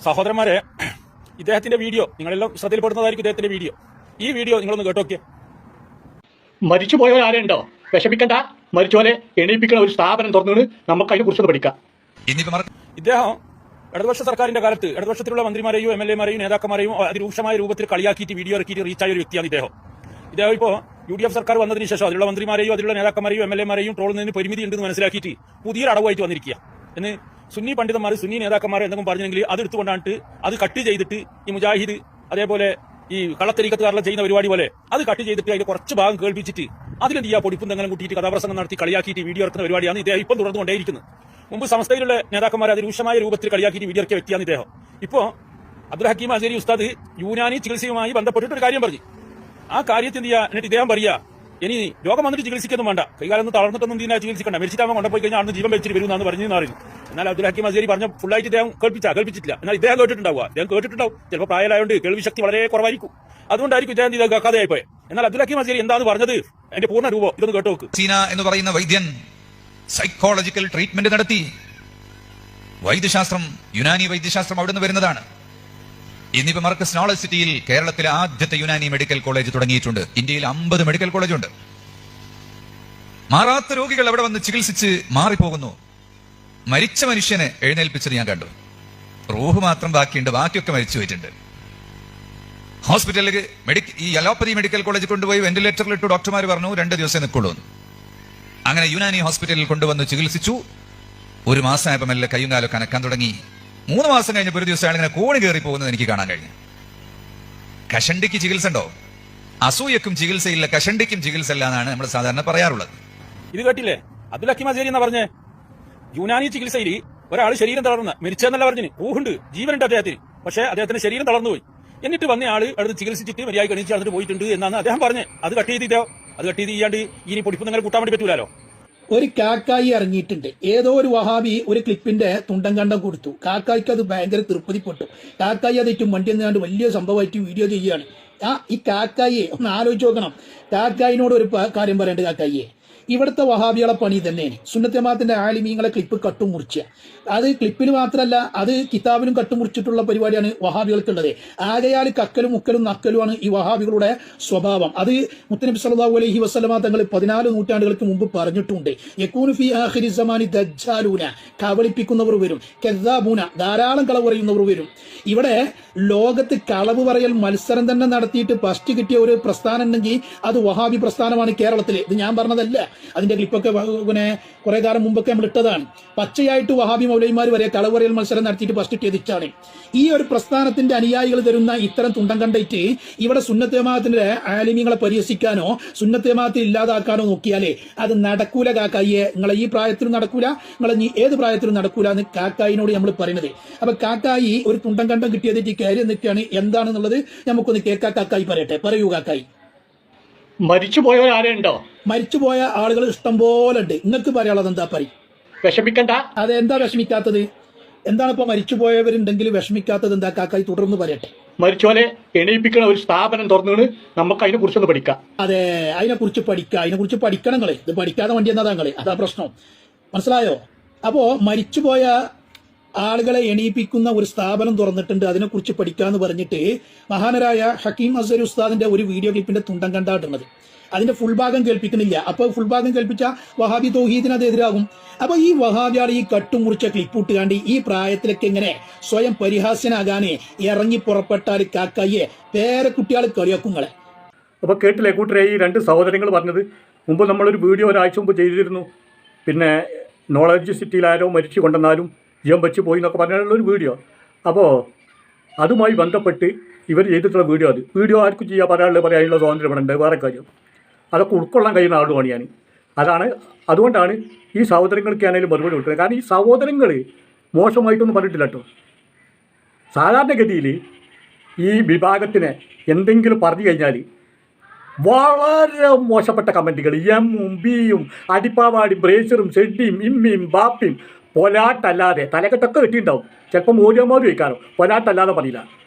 സഹോദരന്മാരെ, ഇദ്ദേഹത്തിന്റെ വീഡിയോ നിങ്ങളെല്ലാം ശ്രദ്ധയിൽപ്പെടുന്നതായിരിക്കും. ഇദ്ദേഹത്തിന്റെ ഈ വീഡിയോ നിങ്ങളൊന്ന് കേട്ടോക്കിയേ. മരിച്ചുപോയവർ ആരുണ്ടോ വിഷമിക്കണ്ട, മരിച്ചോലെ എണീപ്പിക്കുന്ന ഒരു സ്ഥാപനം തുറന്നു നമുക്ക് അതിനെ കുറിച്ചൊന്ന് പഠിക്കാം. ഇദ്ദേഹം ഇടതുപക്ഷ സർക്കാരിന്റെ കാലത്ത് ഇടതുപക്ഷത്തിലുള്ള മന്ത്രിമാരെയും MLA-മാരെയും നേതാക്കന്മാരെയും അതിരൂക്ഷമായ രൂപത്തിൽ കളിയാക്കിയിട്ട് വീഡിയോ ഇറക്കിയിട്ട് റീച്ചായ ഒരു വ്യക്തിയാണ് ഇദ്ദേഹം. ഇപ്പോൾ UDF സർക്കാർ വന്നതിന് ശേഷം അതിലുള്ള മന്ത്രിമാരെയും അതിലുള്ള നേതാക്കന്മാരെയും MLA-മാരെയും ട്രോളുന്നതിന് പരിമിതി ഉണ്ടെന്ന് മനസ്സിലാക്കിയിട്ട് പുതിയൊരു അടവായിട്ട് വന്നിരിക്കുക എന്ന് സുന്നി പണ്ഡിതന്മാർ സുന്നി നേതാക്കന്മാർ എന്തെങ്കിലും പറഞ്ഞെങ്കിൽ അത് എടുത്തുകൊണ്ടാണ് അത് കട്ട് ചെയ്തിട്ട് ഈ മുജാഹിദ് അതേപോലെ ഈ കള്ളത്തരീക്കത്തുകാരെല്ലാം ചെയ്യുന്ന പരിപാടി പോലെ അത് കട്ട് ചെയ്തിട്ട് അതിൽ കുറച്ച് ഭാഗം കേൾപ്പിച്ചിട്ട് അതിലെന്ത് ചെയ്യുക പൊടിപ്പും തെങ്ങലും കൂട്ടിയിട്ട് കഥാപ്രസംഗം നടത്തി കളിയാക്കിയിട്ട് വീഡിയോ ഇറക്കുന്ന പരിപാടിയാണ് ഇദ്ദേഹം ഇപ്പം തുടർന്നുകൊണ്ടേയിരിക്കുന്നത്. മുമ്പ് സംസ്ഥയിലുള്ള നേതാക്കന്മാർ അതിരൂക്ഷമായ രൂപത്തിൽ കളിയാക്കിയിട്ട് വീഡിയോ ഇറക്കിയ വ്യക്തിയാണ് ഇദ്ദേഹം. ഇപ്പോൾ അബ്ദുൽ ഹക്കീം അസേരി ഉസ്താദ് യൂനാനി ചികിത്സയുമായി ബന്ധപ്പെട്ടിട്ട് ഒരു കാര്യം പറഞ്ഞു. ആ കാര്യത്തിൽ എന്ത് ചെയ്യുക, എന്നിട്ട് ഇദ്ദേഹം പറയുക, ഇനി രോഗം വന്നിട്ട് ചികിത്സിക്കൊന്നും വേണ്ട, കൈകാലൊന്നും തളർന്നിട്ടൊന്നും ഇതിനെ ചികിത്സിക്കണ്ട, മരിച്ചിട്ടാകുമ്പോൾ കൊണ്ടുപോയി കഴിഞ്ഞാൽ അന്ന് ജീവൻ വെച്ചിട്ട് വരുമെന്നാണ് പറഞ്ഞെന്ന് അറിയുന്നു. എന്നാൽ അബ്ദുൽ ഹക്കീം അസേരി പറഞ്ഞ ഫുള്ളായിട്ട് ഇദ്ദേഹം കേൾപ്പിച്ചിട്ടില്ല. എന്നാൽ ഇദ്ദേഹം കേട്ടിട്ടുണ്ടാവുക, ഇദ്ദേഹം കേട്ടിട്ടുണ്ടാവും. ചിലപ്പോൾ പ്രായമായതുകൊണ്ട് കേൾവി ശക്തി വളരെ കുറവായിരിക്കും, അതുകൊണ്ടായിരിക്കും ഇദ്ദേഹം ഇത് കേൾക്കാതെയായി പോയത്. എന്നാൽ അബ്ദുൽ ഹക്കീം അസേരി എന്താണ് പറഞ്ഞത്, അതിന്റെ പൂർണ്ണ രൂപം ഇതൊന്ന് കേട്ടോക്ക്. സീന എന്ന് പറയുന്ന വൈദ്യൻ സൈക്കോളജിക്കൽ ട്രീറ്റ്മെന്റ് നടത്തി. വൈദ്യശാസ്ത്രം, യുനാനി വൈദ്യശാസ്ത്രം അവിടെ നിന്ന് വരുന്നതാണ്. ഇന്നിപ്പോ മർക്കസ് നോളജ് സിറ്റിയിൽ കേരളത്തിലെ ആദ്യത്തെ യുനാനി മെഡിക്കൽ കോളേജ് തുടങ്ങിയിട്ടുണ്ട്. ഇന്ത്യയിൽ 50 മെഡിക്കൽ കോളേജ് ഉണ്ട്. മാറാത്ത രോഗികൾ അവിടെ വന്ന് ചികിത്സിച്ച് മാറിപ്പോകുന്നു. മരിച്ച മനുഷ്യനെ എഴുന്നേൽപ്പിച്ചത് ഞാൻ കണ്ടു. റൂഹ് മാത്രം ബാക്കിയുണ്ട്, ബാക്കിയൊക്കെ മരിച്ചു പോയിട്ടുണ്ട്. ഹോസ്പിറ്റലിൽ ഈ അലോപ്പതി മെഡിക്കൽ കോളേജിൽ കൊണ്ടുപോയി വെന്റിലേറ്ററിലിട്ടു. ഡോക്ടർമാർ പറഞ്ഞു 2 ദിവസം നിൽക്കുള്ളൂ. അങ്ങനെ യുനാനി ഹോസ്പിറ്റലിൽ കൊണ്ടുവന്ന് ചികിത്സിച്ചു. 1 മാസമായപ്പോൾ മെല്ലെ കയ്യും കാലൊക്കെ അനക്കാൻ തുടങ്ങി. 3 മാസം കഴിഞ്ഞപ്പോൾ ഒരു ദിവസം ഇങ്ങനെ കോണി കയറി പോകുന്നത് എനിക്ക് കാണാൻ കഴിഞ്ഞു. കഷണ്ടിക്ക് ചികിത്സ ഉണ്ടോ? അസൂയക്കും ചികിത്സയില്ല, കഷണ്ടിക്കും ചികിത്സ ഇല്ല എന്നാണ് നമ്മൾ സാധാരണ പറയാറുള്ളത്. ഇത് കേട്ടില്ലേ അബ്ദുൽ ഹക്കീം അസേരി എന്നാ പറഞ്ഞേ? യുനാനി ചികിത്സയിൽ ഒരാൾ ശരീരം തളർന്ന് മരിച്ചെന്നല്ല പറഞ്ഞു, ഊഹുണ്ട്, ജീവനുണ്ട് അദ്ദേഹത്തിന്, പക്ഷേ അദ്ദേഹത്തിന്റെ ശരീരം തളർന്നുപോയി. എന്നിട്ട് വന്ന ആള് അടുത്ത് ചികിത്സിച്ചിട്ട് മര്യാദ കണിച്ച് അതിട്ട് പോയിട്ടുണ്ട് എന്നാണ് അദ്ദേഹം പറഞ്ഞത്. അത് കട്ട് ചെയ്ത് ചെയ്യാണ്ട് ഇനി പൊടിപ്പ് നിങ്ങൾ കൂട്ടാൻ വേണ്ടി പറ്റൂലോ. ഒരു കാക്കായി ഇറങ്ങിയിട്ടുണ്ട്. ഏതോ ഒരു വഹാബി ഒരു ക്ലിപ്പിന്റെ തുണ്ടം കണ്ടം കൊടുത്തു. കാക്കായിക്ക് അത് ഭയങ്കര തൃപ്തിപ്പെട്ടു. കാക്കായി അത് ഏറ്റവും വണ്ടി എന്നാണ്ട് വലിയ സംഭവമായിട്ട് വീഡിയോ ചെയ്യുകയാണ്. ഈ കാക്കായിയെ ഒന്ന് ആലോചിച്ച് നോക്കണം. കാക്കായിനോട് ഒരു കാര്യം പറയേണ്ടത്, കാക്കായിയെ ഇവിടുത്തെ വഹാബികളെ പണി തന്നെയാണ് സുന്നത്ത് ജമാഅത്തിന്റെ ആലിമീങ്ങളെ ക്ലിപ്പ് കട്ടുമുറിക്കുക. അത് ക്ലിപ്പിൽ മാത്രമല്ല, അത് കിതാബിലും കട്ടുമുറിച്ചിട്ടുള്ള പരിപാടിയാണ് വഹാബികൾക്കുള്ളത്. ആകയാൽ കക്കലും മുക്കലും നക്കലുമാണ് ഈ വഹാബികളുടെ സ്വഭാവം. അത് മുത്തനബി സല്ലല്ലാഹു അലൈഹി വസല്ലമ തങ്ങൾ 14 നൂറ്റാണ്ടുകൾക്ക് മുമ്പ് പറഞ്ഞിട്ടുണ്ട്. യകൂനു ഫീ ആഖിരി സമാനി ദജ്ജാലൂന, കബളിപ്പിക്കുന്നവർ വരും, കദ്ദാബൂന, ധാരാളം കളവ് പറയുന്നവർ വരും. ഇവിടെ ലോകത്ത് കളവ് പറയൽ മത്സരം തന്നെ നടത്തിയിട്ട് ഫസ്റ്റ് കിട്ടിയ ഒരു പ്രസ്ഥാനം ഉണ്ടെങ്കിൽ അത് വഹാബി പ്രസ്ഥാനമാണ് കേരളത്തിൽ. ഇത് ഞാൻ പറഞ്ഞതല്ല, അതിന്റെ ക്ലിപ്പൊക്കെ പിന്നെ കുറെ കാലം മുമ്പൊക്കെ നമ്മൾ ഇട്ടതാണ്. പച്ചയായിട്ട് വഹാബി മൗലവിമാർ വരെ കളവ് പറയൽ മത്സരം നടത്തിയിട്ട് ഫസ്റ്റ് കിട്ടിയതിച്ചാണ്. ഈ ഒരു പ്രസ്ഥാനത്തിന്റെ അനുയായികൾ തരുന്ന ഇത്തരം തുണ്ടം കണ്ടിട്ട് ഇവിടെ സുന്നത്ത് ജമാഅത്തിന്റെ ആലിമീങ്ങളെ പരിഹസിക്കാനോ സുന്നത്ത് ജമാഅത്തെ ഇല്ലാതാക്കാനോ നോക്കിയാലേ അത് നടക്കൂല. കാക്കായിയെ നിങ്ങളെ ഈ പ്രായത്തിലും നടക്കൂല, നിങ്ങളെ ഏത് പ്രായത്തിലും നടക്കൂല എന്ന് കാക്കായിനോട് നമ്മൾ പറയുന്നത്. അപ്പൊ കാക്കായി ഒരു തുണ്ടം കണ്ടം കിട്ടിയതിട്ട് കാര്യം എന്തൊക്കെയാണ് എന്താണെന്നുള്ളത് നമുക്കൊന്ന് കേൾക്കാ. കാക്കായി പറയട്ടെ, പറയൂ കാക്കായി. മരിച്ചുപോയവർ ആരുണ്ടോ? മരിച്ചുപോയ ആളുകൾ ഇഷ്ടം പോലെ ഉണ്ട്. നിങ്ങൾക്ക് പറയാനുള്ളത് എന്താ? വിഷമിക്കണ്ട. അതെന്താ വിഷമിക്കാത്തത്? എന്താണ് ഇപ്പൊ മരിച്ചുപോയവരുണ്ടെങ്കിൽ വിഷമിക്കാത്തത് എന്താ? കാക്കായി തുടർന്ന് പറയട്ടെ. മരിച്ചോലെ എണീപ്പിക്കുന്ന ഒരു സ്ഥാപനം തുറന്നു നമുക്ക് അതിനെ കുറിച്ചൊന്ന് പഠിക്കാം. അതെ, അതിനെക്കുറിച്ച് പഠിക്കണം. നിങ്ങള് ഇത് പഠിക്കാതെ വണ്ടി എന്നാ താങ്കള്, അതാ പ്രശ്നം. മനസ്സിലായോ? അപ്പോ മരിച്ചുപോയ ആളുകളെ എണീപ്പിക്കുന്ന ഒരു സ്ഥാപനം തുറന്നിട്ടുണ്ട്, അതിനെക്കുറിച്ച് പഠിക്കാന്ന് പറഞ്ഞിട്ട് മഹാനരായ ഹക്കീം അസേരി ഉസ്താദിന്റെ ഒരു വീഡിയോ ക്ലിപ്പിന്റെ തുണ്ടം കണ്ടാട്ടുള്ളത്. അതിന്റെ ഫുൾ ഭാഗം കേൾപ്പിക്കുന്നില്ല. അപ്പൊ ഫുൾ ഭാഗം കേൾപ്പിച്ച വഹാബി തൗഹീദിന് അത് എതിരാകും. അപ്പൊ ഈ വഹാബിയാൾ ഈ കട്ടുമുറിച്ച ക്ലിപ്പ് ഇട്ടുകാണ്ടി ഈ പ്രായത്തിലൊക്കെ ഇങ്ങനെ സ്വയം പരിഹാസ്യനാകാനേ ഇറങ്ങി പുറപ്പെട്ടാൽ കാക്കായെ പേരക്കുട്ടിയാൾ കളിയാക്കുങ്ങളെ. അപ്പൊ കേട്ടില്ലേ കൂട്ടരെ, ഈ 2 സഹോദരങ്ങൾ പറഞ്ഞത്? മുമ്പ് നമ്മളൊരു വീഡിയോ ഒരാഴ്ച മുമ്പ് ചെയ്തിരുന്നു. പിന്നെ നോളജ് സിറ്റിയിലാരോ മരിച്ചു കൊണ്ടെന്നാലും ജീവൻ വെച്ച് പോയി എന്നൊക്കെ പറഞ്ഞുള്ളൊരു വീഡിയോ. അപ്പോൾ അതുമായി ബന്ധപ്പെട്ട് ഇവർ ചെയ്തിട്ടുള്ള വീഡിയോ ആർക്കും ചെയ്യാൻ പറയാനുള്ള സ്വാതന്ത്ര്യം ഇവിടെ ഉണ്ട്. വേറെ കാര്യം അതൊക്കെ ഉൾക്കൊള്ളാൻ കഴിയുന്ന ആളുമാണ് ഞാൻ. അതുകൊണ്ടാണ് ഈ സഹോദരങ്ങൾക്കാണെങ്കിലും മറുപടി കൊടുക്കുന്നത്. കാരണം ഈ സഹോദരങ്ങൾ മോശമായിട്ടൊന്നും പറഞ്ഞിട്ടില്ല കേട്ടോ. സാധാരണഗതിയിൽ ഈ വിഭാഗത്തിനെ എന്തെങ്കിലും പറഞ്ഞു കഴിഞ്ഞാൽ വളരെ മോശപ്പെട്ട കമൻറ്റുകൾ, എമ്മും ബിയും അടിപ്പാവാടിയും ബ്രേസറും ഷെഡിയും ഇമ്മിയും ബാപ്പിയും പൊലാട്ടല്ലാതെ തലക്കെട്ടൊക്കെ കിട്ടിയിട്ടുണ്ടാവും. ചിലപ്പോൾ മോദിയമ്മോദ് വയ്ക്കാറോ പൊലാട്ടല്ലാതെ പറയില്ല.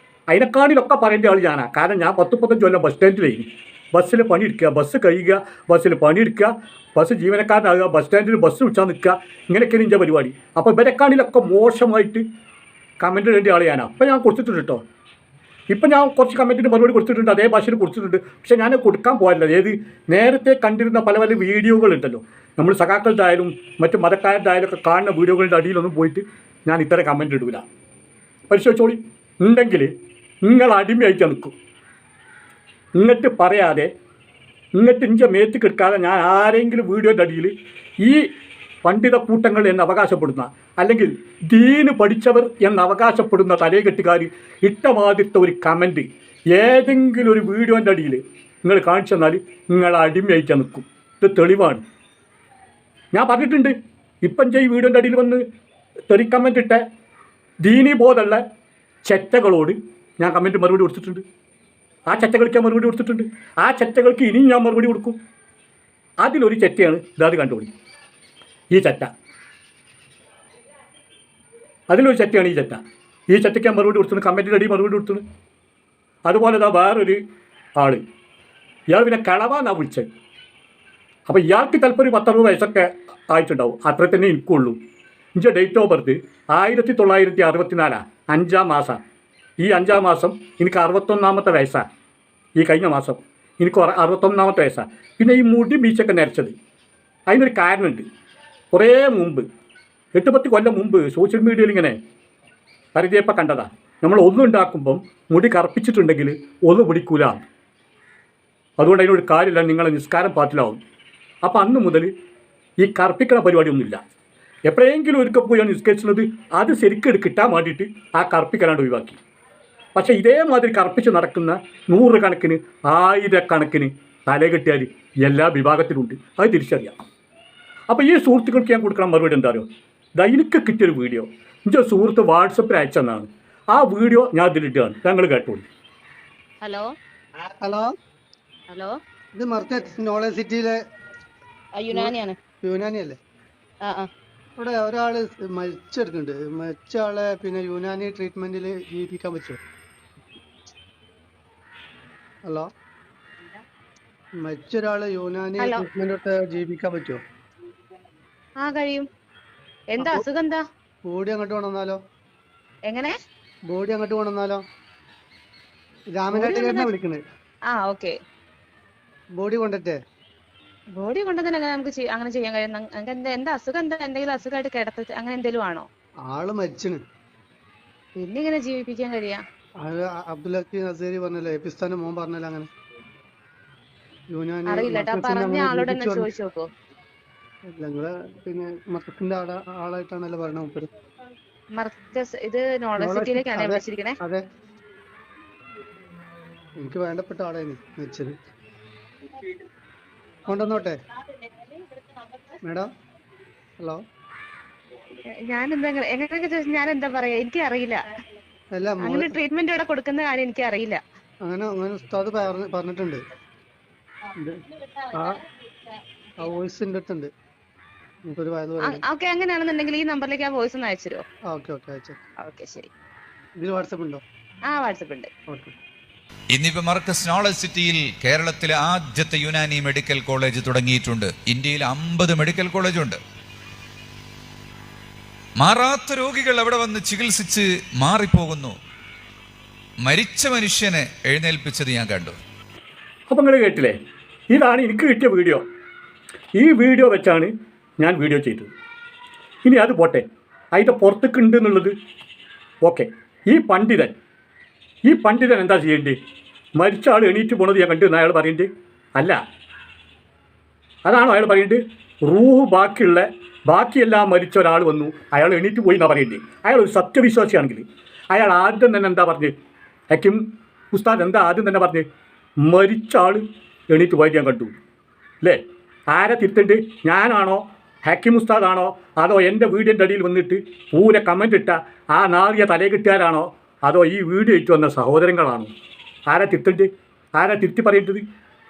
അതിനെക്കാണിലൊക്കെ പറയേണ്ട ആൾ ഞാനാണ്. കാരണം ഞാൻ 10-15 കൊല്ലം ബസ് സ്റ്റാൻഡിലായി. ബസ്സിൽ പണിയെടുക്കുക, ബസ് കഴിയുക, ബസ്സിൽ പണിയെടുക്കുക, ബസ് ജീവനക്കാരനാകുക, ബസ് സ്റ്റാൻഡിൽ ബസ് വിളിച്ചാൽ നിൽക്കുക, ഇങ്ങനെയൊക്കെയാണ് ഇതിൻ്റെ പരിപാടി. അപ്പോൾ ഇവരെക്കാണിലൊക്കെ മോശമായിട്ട് കമൻറ്റ് വേണ്ടി ആൾ ഞാനാണ്. അപ്പം ഞാൻ കൊടുത്തിട്ടുണ്ട് കേട്ടോ. ഇപ്പം ഞാൻ കുറച്ച് കമൻറ്റിന് മറുപടി കൊടുത്തിട്ടുണ്ട്, അതേ ഭാഷയിൽ കൊടുത്തിട്ടുണ്ട്. പക്ഷേ ഞാൻ കൊടുക്കാൻ പോകില്ല. ഏത് നേരത്തെ കണ്ടിരുന്ന പല പല വീഡിയോകളുണ്ടല്ലോ, നമ്മൾ സഖാക്കളുടെ ആയാലും മറ്റു മതക്കാരുടെ ആയാലും ഒക്കെ കാണുന്ന വീഡിയോകളുടെ അടിയിലൊന്നും പോയിട്ട് ഞാൻ ഇത്തരം കമൻറ്റ് ഇടില്ല. പരിശോധിച്ചോളി. ഉണ്ടെങ്കിൽ നിങ്ങൾ അടിമയായിട്ട് നിൽക്കും. ഇങ്ങോട്ട് പറയാതെ, ഇങ്ങോട്ട് ഇഞ്ച മേത്ത് കിടക്കാതെ ഞാൻ ആരെങ്കിലും വീഡിയോൻ്റെ അടിയിൽ ഈ പണ്ഡിത കൂട്ടങ്ങൾ എന്ന് അവകാശപ്പെടുന്ന, അല്ലെങ്കിൽ ദീന് പഠിച്ചവർ എന്ന് അവകാശപ്പെടുന്ന തലയെക്കെട്ടുകാർ ഇട്ട മാതിരത്തെ ഒരു കമൻറ്റ് ഏതെങ്കിലും ഒരു വീഡിയോൻ്റെ അടിയിൽ നിങ്ങൾ കാണിച്ചു തന്നാൽ നിങ്ങൾ അടിമയായിട്ട് നിൽക്കും. ഇത് തെളിവാണ്. ഞാൻ പറഞ്ഞിട്ടുണ്ട്. ഇപ്പം ഈ വീഡിയോൻ്റെ അടിയിൽ വന്ന് തെറി കമൻറ്റ് ഇട്ട ദീനി ബോധമുള്ള ചെറ്റകളോട് ഞാൻ കമൻറ്റ് മറുപടി കൊടുത്തിട്ടുണ്ട്. ആ ചെറ്റകൾക്ക് ഞാൻ മറുപടി കൊടുത്തിട്ടുണ്ട്. ആ ചെറ്റകൾക്ക് ഇനിയും ഞാൻ മറുപടി കൊടുക്കും. അതിലൊരു ചെറ്റയാണ് ഇതാത് കണ്ടുപിടി, ഈ ചെറ്റ. അതിലൊരു ചെറ്റയാണ് ഈ ചെറ്റ. ഈ ചെറ്റയ്ക്ക് ഞാൻ മറുപടി കൊടുത്തു, കമൻറ്റിൻ്റെ അടി മറുപടി കൊടുത്തു. അതുപോലെ ഇതാ വേറൊരു ആൾ, ഇയാൾ പിന്നെ കളവാന്നാണ് വിളിച്ചത്. അപ്പോൾ ഇയാൾക്ക് ചിലപ്പോൾ ഒരു 10-60 വയസ്സൊക്കെ ആയിട്ടുണ്ടാവും. അത്ര തന്നെ എനിക്കുള്ളൂ. എൻ്റെ ഡേറ്റ് ഓഫ് ബർത്ത് 1964, 5-ാം മാസം. ഈ 5-ാം മാസം എനിക്ക് 61-ാമത്തെ വയസ്സാണ്. ഈ കഴിഞ്ഞ മാസം എനിക്ക് 61-ാമത്തെ വയസ്സാണ്. പിന്നെ ഈ മുടി മീശൊക്കെ നരച്ചത് അതിനൊരു കാരണമുണ്ട്. കുറേ മുമ്പ് 8-10 കൊല്ലം മുമ്പ് സോഷ്യൽ മീഡിയയിൽ ഇങ്ങനെ പരിചയപ്പം കണ്ടതാണ്. നമ്മൾ ഒന്നുണ്ടാക്കുമ്പം മുടി കറുപ്പിച്ചിട്ടുണ്ടെങ്കിൽ ഒന്ന് പിടിക്കൂല. അതുകൊണ്ട് അതിനൊരു കാര്യമില്ല, നിങ്ങളെ നിസ്കാരം പാത്തിലാവും. അപ്പോൾ അന്ന് മുതൽ ഈ കറുപ്പിക്കണ പരിപാടിയൊന്നുമില്ല. എപ്പോഴെങ്കിലും ഒരിക്കൽ പോയി നിസ്കരിച്ചത് അത് ശരിക്കും കിട്ടാൻ വേണ്ടിയിട്ട് ആ കറുപ്പിക്കലാണ്ട് ഒഴിവാക്കി. പക്ഷേ ഇതേമാതിരി കറുപ്പിച്ച് നടക്കുന്ന 100 കണക്കിന് 1000 കണക്കിന് തലകെട്ടിയാൽ എല്ലാ വിഭാഗത്തിലുണ്ട്. അത് തിരിച്ചറിയാം. അപ്പോൾ ഈ സുഹൃത്തുക്കൾക്ക് ഞാൻ കൊടുക്കണം മറുപടി എന്താ അറിയോ? എനിക്ക് കിട്ടിയൊരു വീഡിയോ എൻ്റെ സുഹൃത്ത് വാട്സപ്പിൽ അയച്ചെന്നാണ്. ആ വീഡിയോ ഞാൻ ഇതിലിട്ടാണ്, ഞങ്ങൾ കേട്ടോളൂ. ഹലോ ഹലോ ഹലോ, ഇത് മർക്കറ്റ് നോളജ് സിറ്റിയിലെ യുനാനിയാണ്. യുനാനി അല്ലേ? ഇവിടെ ഒരാള് മരിച്ചെടുക്കുന്നുണ്ട്. മരിച്ച ആളെ പിന്നെ യുനാനി ട്രീറ്റ്മെന്റിൽ ജീവിപ്പിക്കാൻ പറ്റുമോ? ഹലോ, മരിച്ച ഒരാള് യുനാനി ഹലോ. ട്രീറ്റ്മെന്റ് തൊട്ട് ജീവിപ്പിക്കാൻ പറ്റുമോ? കഴിയും. എന്താ അസുഖം? എന്താ ബോഡി അങ്ങോട്ട് കൊണ്ടുവന്നാലോ? എങ്ങനെ? ബോഡി അങ്ങോട്ട് കൊണ്ടുവന്നാലോ? രാമനാട്ടുകാരനെ വിളിക്കണേ. ഓക്കെ. ബോഡി കൊണ്ടിട്ടേ ബോഡി കൊണ്ടുതന്നെ നമുക്ക് അങ്ങനെ ചെയ്യാൻ കഴിയും. എന്താ അസുഖം? എന്താ എന്തെങ്കിലും അസുഖമായിട്ട് കിടത്ത അങ്ങനെ എന്തെങ്കിലും ആണോ? ആള് മരിച്ചിന്. പിന്നെ ഇങ്ങനെ ജീവിപ്പിക്കാൻ കഴിയാ? അബ്ദുൽ ഹക്കീം നസീറി പറഞ്ഞല്ലോ, എപ്പിസ്ഥാന്റെ മോൻ പറഞ്ഞല്ലോ അങ്ങനെ. യുനാനി അറിയില്ല കേട്ടോ. പറഞ്ഞ ആളോട് തന്നെ ചോദിച്ചു നോക്കോ. നിങ്ങള് പിന്നെ മർക്കസിന്റെ ആളായിട്ടാണല്ലോ പറഞ്ഞ മൂപ്പര്. മർക്കസ് ഇത് നോളജ് സിറ്റിയിലേക്കാണ് വിളിച്ചിരിക്കണേ. അതെ, എനിക്ക് വേണ്ടപ്പെട്ട ആളായിരുന്നു മരിച്ചത്. കൊണ്ടുവന്നോട്ടെ മേഡം? ഹലോ, ഞാനെന്താ എങ്ങനെയൊക്കെ ചോദിച്ചു ഞാൻ എന്താ പറയാ? എനിക്ക് അറിയില്ല. അല്ല, അങ്ങനെ ട്രീറ്റ്മെന്റ് ഇവിടെ കൊടുക്കുന്ന കാര്യം എനിക്ക് അറിയില്ല. അങ്ങനെ ഉസ്താദ് പറഞ്ഞിട്ടുണ്ട്. ആ വോയിസ് എൻ്റെ അടുത്തുണ്ട്. നമുക്കൊരു വയത് പറയാം. ഓക്കെ, അങ്ങനെയാണെന്നുണ്ടെങ്കിൽ ഈ നമ്പറിലേക്ക് ആ വോയിസ് ഒന്ന് അയച്ചിരോ? ഓക്കെ അയച്ചു. ഓക്കെ, ശരി. ഇതിൽ വാട്സപ്പ് ഉണ്ടോ? വാട്സപ്പ് ഉണ്ട്. ഓക്കെ. ഇന്നിപ്പോ മർക്കസ് നോളജ് സിറ്റിയിൽ കേരളത്തിലെ ആദ്യത്തെ യുനാനി മെഡിക്കൽ കോളേജ് തുടങ്ങിയിട്ടുണ്ട്. ഇന്ത്യയിൽ 50 മെഡിക്കൽ കോളേജ് ഉണ്ട്. മാറാത്ത രോഗികൾ അവിടെ വന്ന് ചികിത്സിച്ച് മാറിപ്പോകുന്നു. മരിച്ച മനുഷ്യനെ എഴുന്നേൽപ്പിച്ചത് ഞാൻ കണ്ടു. അപ്പം നിങ്ങൾ കേട്ടില്ലേ? ഇതാണ് എനിക്ക് കിട്ടിയ വീഡിയോ. ഈ വീഡിയോ വെച്ചാണ് ഞാൻ വീഡിയോ ചെയ്തത്. ഇനി അത് പോട്ടെ, അതിൻ്റെ പുറത്തേക്ക് ഉണ്ട് എന്നുള്ളത് ഓക്കെ. ഈ പണ്ഡിതൻ എന്താ ചെയ്യേണ്ടത്? മരിച്ച ആൾ എണീറ്റ് പോണത് ഞാൻ കണ്ടു അയാൾ പറയേണ്ടത് അല്ല. അതാണോ അയാൾ പറയേണ്ടത്? റൂഹ് ബാക്കിയെല്ലാം മരിച്ച ഒരാൾ വന്നു, അയാൾ എണീറ്റ് പോയി എന്നാണ് പറയേണ്ടത്. അയാൾ ഒരു സത്യവിശ്വാസിയാണെങ്കിൽ അയാൾ ആദ്യം തന്നെ എന്താ പറഞ്ഞത്? ഹക്കീം ഉസ്താദ് എന്താ ആദ്യം തന്നെ പറഞ്ഞത്? മരിച്ച ആൾ എണീറ്റ് പോയിട്ട് ഞാൻ കണ്ടു അല്ലേ? ആരെ തിരുത്തേണ്ടത്? ഞാനാണോ, ഹക്കീം ഉസ്താദാണോ, അതോ എൻ്റെ വീടിൻ്റെ അടിയിൽ വന്നിട്ട് പൂരെ കമൻ്റ് ഇട്ട ആ നാറിയ തലയെക്കിട്ടുകാരാണോ, അതോ ഈ വീഡിയോ ഇട്ട് വന്ന സഹോദരങ്ങളാണോ? ആരാ തിരുത്തേണ്ടത്? ആരാ തിരുത്തി പറയേണ്ടത്?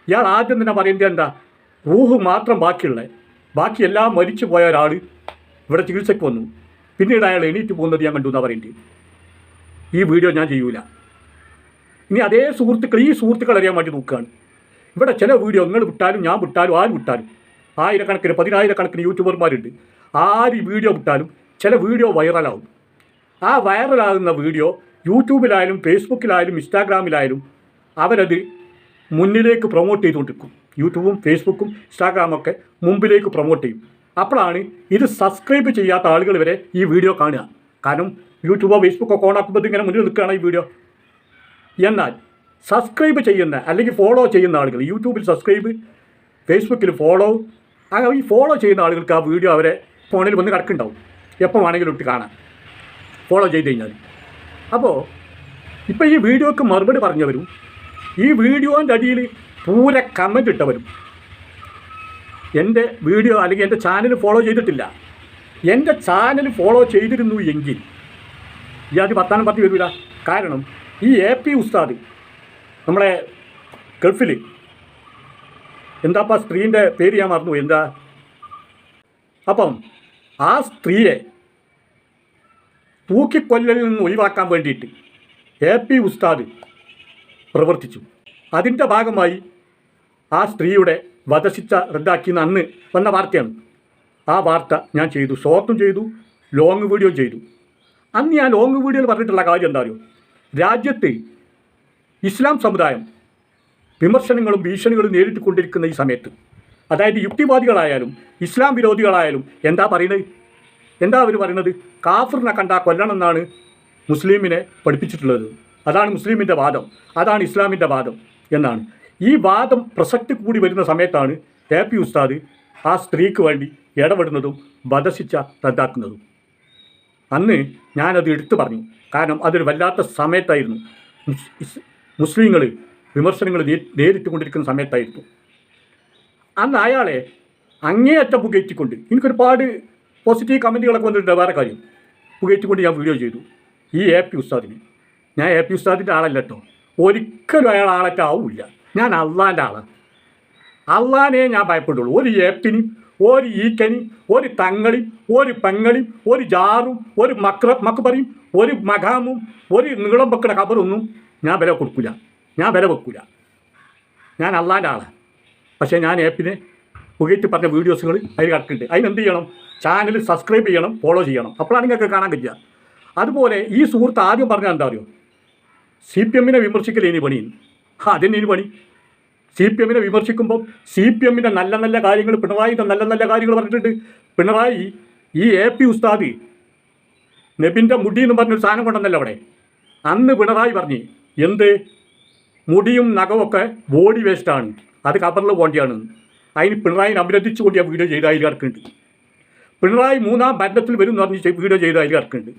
ഇയാൾ ആദ്യം തന്നെ പറയേണ്ടത് എന്താ? റൂഹ് മാത്രം ബാക്കിയെല്ലാം മരിച്ചു പോയ ഒരാൾ ഇവിടെ ചികിത്സയ്ക്ക് വന്നു, പിന്നീട് അയാൾ എണീറ്റ് പോകുന്നത് ഞാൻ കണ്ടു എന്നാണ് പറയേണ്ടത്. ഈ വീഡിയോ ഞാൻ ചെയ്യൂല. ഇനി അതേ ഈ സുഹൃത്തുക്കൾ അറിയാൻ വേണ്ടി നോക്കുകയാണ്. ഇവിടെ ചില വീഡിയോ നിങ്ങൾ വിട്ടാലും ഞാൻ വിട്ടാലും ആര് വിട്ടാലും 1000-കണക്കിന് 10,000-കണക്കിന് യൂട്യൂബർമാരുണ്ട്. ആര് വീഡിയോ വിട്ടാലും ചില വീഡിയോ വൈറലാവും. ആ വൈറലാകുന്ന വീഡിയോ യൂട്യൂബിലായാലും ഫേസ്ബുക്കിലായാലും ഇൻസ്റ്റാഗ്രാമിലായാലും അവരത് മുന്നിലേക്ക് പ്രൊമോട്ട് ചെയ്തുകൊണ്ടിരിക്കും. യൂട്യൂബും ഫേസ്ബുക്കും ഇൻസ്റ്റാഗ്രാമൊക്കെ മുമ്പിലേക്ക് പ്രൊമോട്ട് ചെയ്യും. അപ്പോഴാണ് ഇത് സബ്സ്ക്രൈബ് ചെയ്യാത്ത ആളുകൾ വരെ ഈ വീഡിയോ കാണുക. കാരണം യൂട്യൂബോ ഫേസ്ബുക്കോ ഓണാക്കുമ്പോൾ ഇങ്ങനെ മുന്നിൽ നിൽക്കുകയാണ് ഈ വീഡിയോ. എന്നാൽ സബ്സ്ക്രൈബ് ചെയ്യുന്ന അല്ലെങ്കിൽ ഫോളോ ചെയ്യുന്ന ആളുകൾ, യൂട്യൂബിൽ സബ്സ്ക്രൈബ്, ഫേസ്ബുക്കിൽ ഫോളോ, അങ്ങനെ ഈ ഫോളോ ചെയ്യുന്ന ആളുകൾക്ക് ആ വീഡിയോ അവരെ ഫോണിൽ വന്ന് കിടക്കുന്നുണ്ടാവും, എപ്പോൾ വേണമെങ്കിലും ഇട്ട് കാണാം ഫോളോ ചെയ്ത് കഴിഞ്ഞാൽ. അപ്പോൾ ഇപ്പോൾ ഈ വീഡിയോക്ക് മറുപടി പറഞ്ഞവരും ഈ വീഡിയോൻ്റെ അടിയിൽ പൂര കമൻ്റ് ഇട്ടവരും എൻ്റെ വീഡിയോ അല്ലെങ്കിൽ എൻ്റെ ചാനൽ ഫോളോ ചെയ്തിട്ടില്ല. എൻ്റെ ചാനൽ ഫോളോ ചെയ്തിരുന്നു എങ്കിൽ ഈ അത് വർത്താനം പറഞ്ഞ് വരില്ല. കാരണം ഈ AP ഉസ്താദ് നമ്മളെ ഗൾഫിൽ എന്താപ്പാ സ്ത്രീൻ്റെ പേര് ഞാൻ മറന്നു, എന്താ, അപ്പം ആ സ്ത്രീയെ തൂക്കിക്കൊല്ലലിൽ നിന്ന് ഒഴിവാക്കാൻ വേണ്ടിയിട്ട് AP ഉസ്താദ് പ്രവർത്തിച്ചു. അതിൻ്റെ ഭാഗമായി ആ സ്ത്രീയുടെ വധശിക്ഷ റദ്ദാക്കിയെന്ന് അന്ന് വന്ന വാർത്തയാണ്. ആ വാർത്ത ഞാൻ ചെയ്തു, ഷോർട്ടും ചെയ്തു, ലോങ് വീഡിയോ ചെയ്തു. അന്ന് ഞാൻ ലോങ് വീഡിയോയിൽ പറഞ്ഞിട്ടുള്ള കാര്യം എന്താ അറിയോ, രാജ്യത്ത് ഇസ്ലാം സമുദായം വിമർശനങ്ങളും ഭീഷണികളും നേരിട്ടുകൊണ്ടിരിക്കുന്ന ഈ സമയത്ത്, അതായത് യുക്തിവാദികളായാലും ഇസ്ലാം വിരോധികളായാലും എന്താ പറയുന്നത്, എന്താ അവർ പറയുന്നത്, കാഫിറിനെ കണ്ടാൽ കൊല്ലണം എന്നാണ് മുസ്ലിമിനെ പഠിപ്പിച്ചിട്ടുള്ളത്. അതാണ് മുസ്ലിമിൻ്റെ വാദം, അതാണ് ഇസ്ലാമിൻ്റെ വാദം എന്നാണ്. ഈ വാദം പ്രസക്തി കൂടി വരുന്ന സമയത്താണ് AP ഉസ്താദ് ആ സ്ത്രീക്ക് വേണ്ടി ഇടപെടുന്നതും വധശിക്ഷ റദ്ദാക്കുന്നതും. അന്ന് ഞാനത് എടുത്തു പറഞ്ഞു. കാരണം അതൊരു വല്ലാത്ത സമയത്തായിരുന്നു, മുസ്ലിങ്ങൾ വിമർശനങ്ങൾ നേരിട്ടുകൊണ്ടിരിക്കുന്ന സമയത്തായിരുന്നു. അന്ന് അയാളെ അങ്ങേയറ്റം പുകയറ്റിക്കൊണ്ട് എനിക്കൊരുപാട് പോസിറ്റീവ് കമൻറ്റുകളൊക്കെ വന്നിട്ടുണ്ട്. വേറെ കാര്യം, പുകയറ്റിക്കൊണ്ട് ഞാൻ വീഡിയോ ചെയ്തു ഈ AP ഉസ്താദിന്. ഞാൻ AP ഉസ്താദിൻ്റെ ആളല്ല കേട്ടോ, ഒരിക്കലും അയാൾ ആളറ്റ ആവില്ല. ഞാൻ അള്ളാൻ്റെ ആളാണ്. അള്ളാനെ ഞാൻ ഭയപ്പെടുള്ളൂ. ഒരു ഏപ്പിനും ഒരു ഈക്കനും ഒരു തങ്ങളും ഒരു പെങ്ങളും ഒരു ജാറും ഒരു മക്കബറയും ഒരു മഖാമും ഒരു നീളം വെക്കണ ഖബറൊന്നും ഞാൻ വില കൊടുക്കില്ല, ഞാൻ വില വെക്കില്ല. ഞാൻ അള്ളാൻ്റെ ആളാണ്. പക്ഷേ ഞാൻ ഏപ്പിനെ പുകയറ്റി പറഞ്ഞ വീഡിയോസുകൾ അതിൽ കിടക്കുന്നുണ്ട്. അതിനെന്ത് ചെയ്യണം, ചാനൽ സബ്സ്ക്രൈബ് ചെയ്യണം, ഫോളോ ചെയ്യണം, അപ്പോഴാണ് നിങ്ങൾക്ക് കാണാൻ കഴിയുക. അതുപോലെ ഈ സുഹൃത്ത് ആദ്യം പറഞ്ഞാൽ എന്താ അറിയോ, CPM വിമർശിക്കൽ ഇനി പണി. അതിന് ഇനി പണി. CPM വിമർശിക്കുമ്പോൾ CPM നല്ല നല്ല കാര്യങ്ങൾ, പിണറായിൻ്റെ നല്ല നല്ല കാര്യങ്ങൾ പറഞ്ഞിട്ടുണ്ട്. പിണറായി ഈ AP ഉസ്താദ് നബിൻ്റെ മുടി എന്ന് പറഞ്ഞൊരു സാധനം കൊണ്ടുവന്നല്ലോ അവിടെ. അന്ന് പിണറായി പറഞ്ഞ് എന്ത്, മുടിയും നഖമൊക്കെ ബോഡി വേസ്റ്റാണ്, അത് ഖബറിൽ പോകേണ്ടിയാണ്. അതിന് പിണറായിനെ അഭിനന്ദിച്ചുകൊണ്ട് ഞാൻ വീഡിയോ ചെയ്ത് അതിൽ കിടക്കുന്നുണ്ട്. പിണറായി 3ാം ഭരണത്തിൽ വരും എന്ന് പറഞ്ഞ് വീഡിയോ ചെയ്ത് അതിൽ കിടക്കുന്നുണ്ട്.